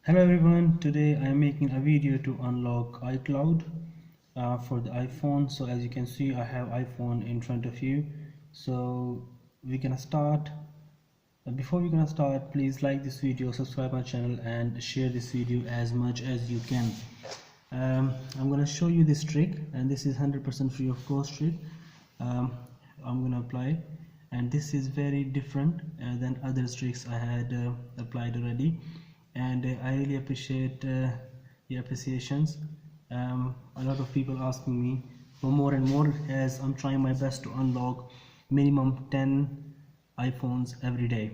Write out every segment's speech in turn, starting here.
Hello everyone, today I am making a video to unlock iCloud for the iPhone. So as you can see, I have iPhone in front of you. So we're gonna start. Before we're gonna start, please like this video, subscribe my channel and share this video as much as you can. I'm gonna show you this trick, and this is 100% free of cost trick. I'm gonna apply, and this is very different than other tricks I had applied already, and I really appreciate your appreciations. A lot of people asking me for more and more, as I'm trying my best to unlock minimum 10 iPhones every day.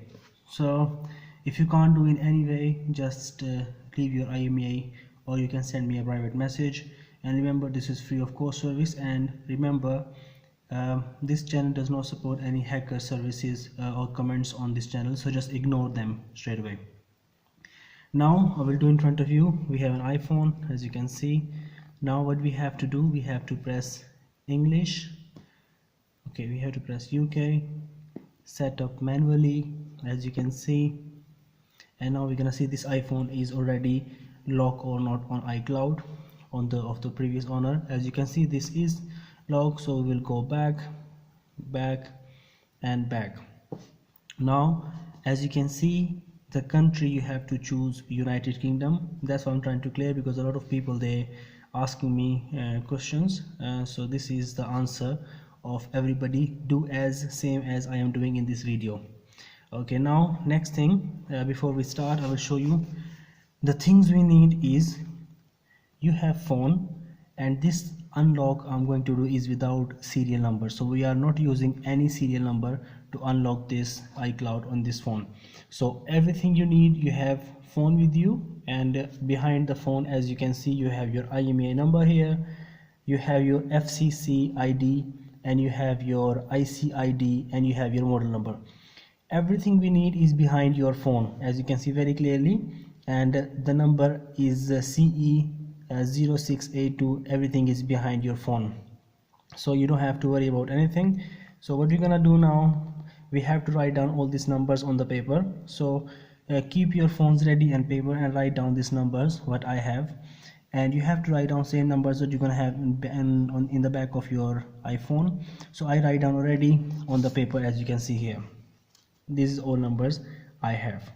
So if you can't do in any way, just leave your IMEI, or you can send me a private message. And remember, this is free of cost service, and remember, this channel does not support any hacker services or comments on this channel, so just ignore them straight away. Now I will do in front of you, we have an iPhone, as you can see. Now what we have to do, we have to press English. Okay, we have to press UK, set up manually, as you can see. And now we're gonna see this iPhone is already locked or not on iCloud on the of the previous owner. As you can see, this is locked, so we will go back and back. Now as you can see, the country you have to choose United Kingdom. That's what I'm trying to clear, because a lot of people, they asking me questions. So this is the answer of everybody. Do as same as I am doing in this video. Okay, now next thing, before we start, I will show you the things we need. Is you have phone, and this unlock I'm going to do is without serial number, so we are not using any serial number to unlock this iCloud on this phone. So everything you need, you have phone with you, and behind the phone, as you can see, you have your IMEI number here, you have your FCC ID, and you have your IC ID, and you have your model number. Everything we need is behind your phone, as you can see very clearly, and the number is CE 0682. Everything is behind your phone, so you don't have to worry about anything. So what we're gonna do now, we have to write down all these numbers on the paper. So keep your phones ready and paper, and write down these numbers what I have, and you have to write down same numbers that you're gonna have in the back of your iPhone. So I write down already on the paper, as you can see here. This is all numbers I have.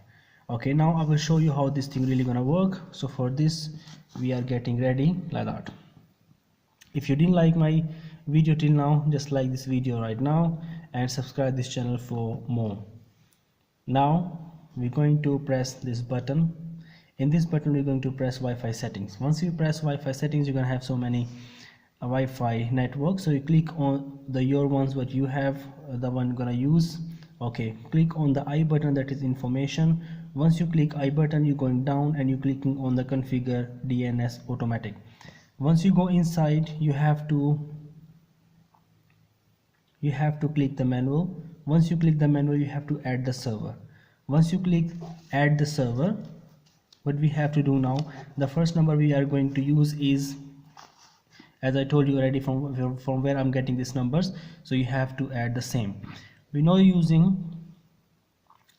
Okay, now I will show you how this thing really gonna work. So for this, we are getting ready like that. If you didn't like my video till now, just like this video right now and subscribe this channel for more. Now we're going to press this button. In this button, we're going to press Wi-Fi settings. Once you press Wi-Fi settings, you're gonna have so many Wi-Fi networks. So you click on your ones what you have, the one you're gonna use. Okay, click on the I button, that is information. Once you click I button, you're going down and you're clicking on the configure DNS automatic. Once you go inside, you have to click the manual. Once you click the manual, you have to add the server. Once you click add the server, what we have to do now, the first number we are going to use is, as I told you already, from where I'm getting these numbers. So you have to add the same. We're not using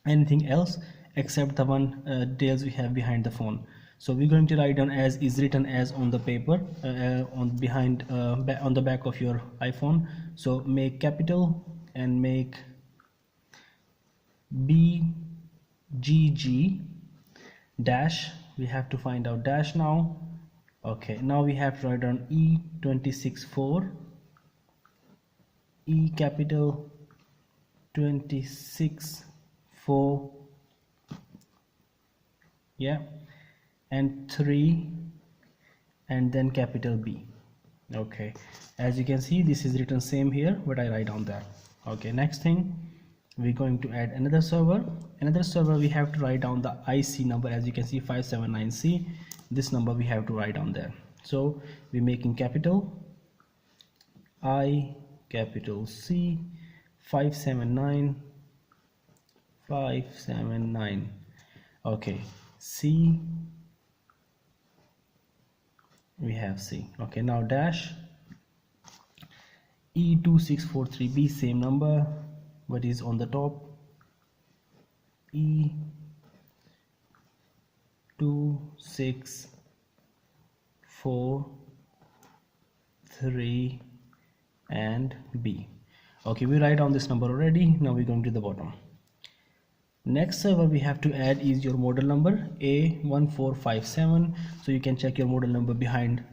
anything else except the one details we have behind the phone. So we're going to write down as is written as on the paper, on the back of your iPhone. So make capital and make BGG dash. We have to find out dash now. Okay, now we have to write down E264, E capital 264, yeah, and 3, and then capital B. Okay, as you can see, this is written same here, but I write down that. Okay, next thing, we're going to add another server. We have to write down the IC number, as you can see, 579C. This number we have to write down there. So we're making capital I, capital C, 579. Okay, C, we have C. Okay, now dash E2643B, same number, what is on the top, E 264 3 and B. Okay, we write down this number already. Now we're going to the bottom. Next server we have to add is your model number A1457. So you can check your model number behind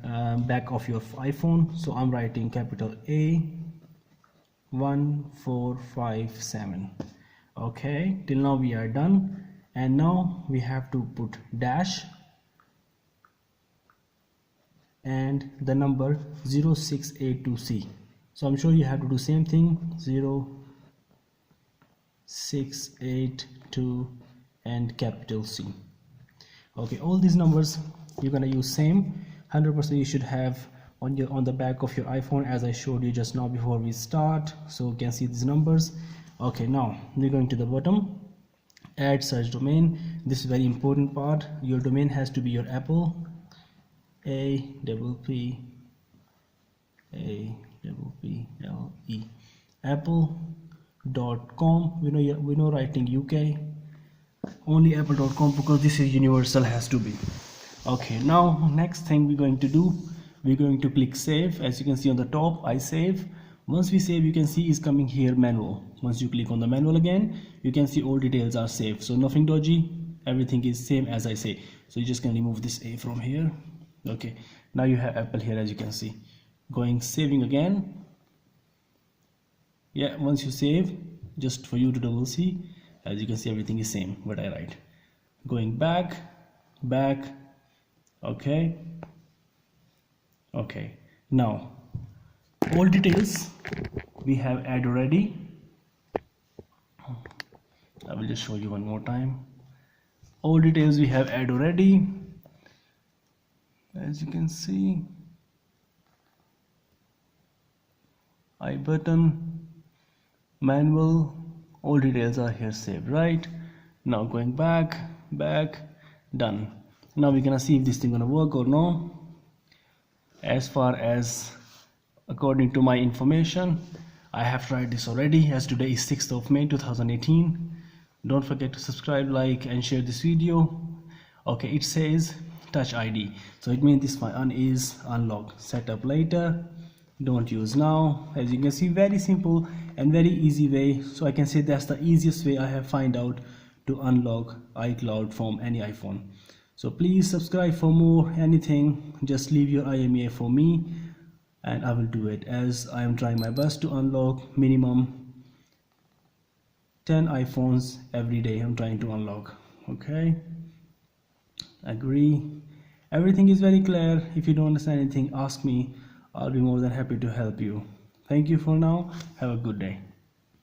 back of your iPhone. So I'm writing capital A1457. Okay, till now we are done, and now we have to put dash and the number 0682C. So I'm sure you have to do same thing, 0682 and capital C. Okay, all these numbers you're gonna use same 100%. You should have on the back of your iPhone, as I showed you just now before we start, so you can see these numbers. Okay, now we're going to the bottom, add search domain. This is very important part. Your domain has to be your Apple APPLE apple.com. we know writing UK, only apple.com, because this is universal, has to be. Okay, now next thing we're going to do, we're going to click save. As you can see on the top, I save. Once we save, you can see is coming here manual. Once you click on the manual again, you can see all details are saved, so nothing dodgy, everything is same as I say. So you just can remove this A from here. Okay, now you have Apple here, as you can see. Going saving again. Yeah, once you save, just for you to double see, as you can see everything is same what I write. Going back. Okay, now all details we have add already. I will just show you one more time. All details we have add already, as you can see. I button, manual, all details are here saved, right? Now going back, done. Now we're gonna see if this thing gonna work or no. As far as according to my information, I have tried this already, as today is 6th of May 2018. Don't forget to subscribe, like and share this video. Okay, it says touch ID, so it means this one is unlock, set up later, don't use now. As you can see, very simple and very easy way. So I can say that's the easiest way I have find out to unlock iCloud from any iPhone. So please subscribe for more. Anything, just leave your IMEI for me and I will do it, as I am trying my best to unlock minimum 10 iPhones every day. I'm trying to unlock. Okay, agree. Everything is very clear. If you don't understand anything, ask me. I'll be more than happy to help you. Thank you for now. Have a good day.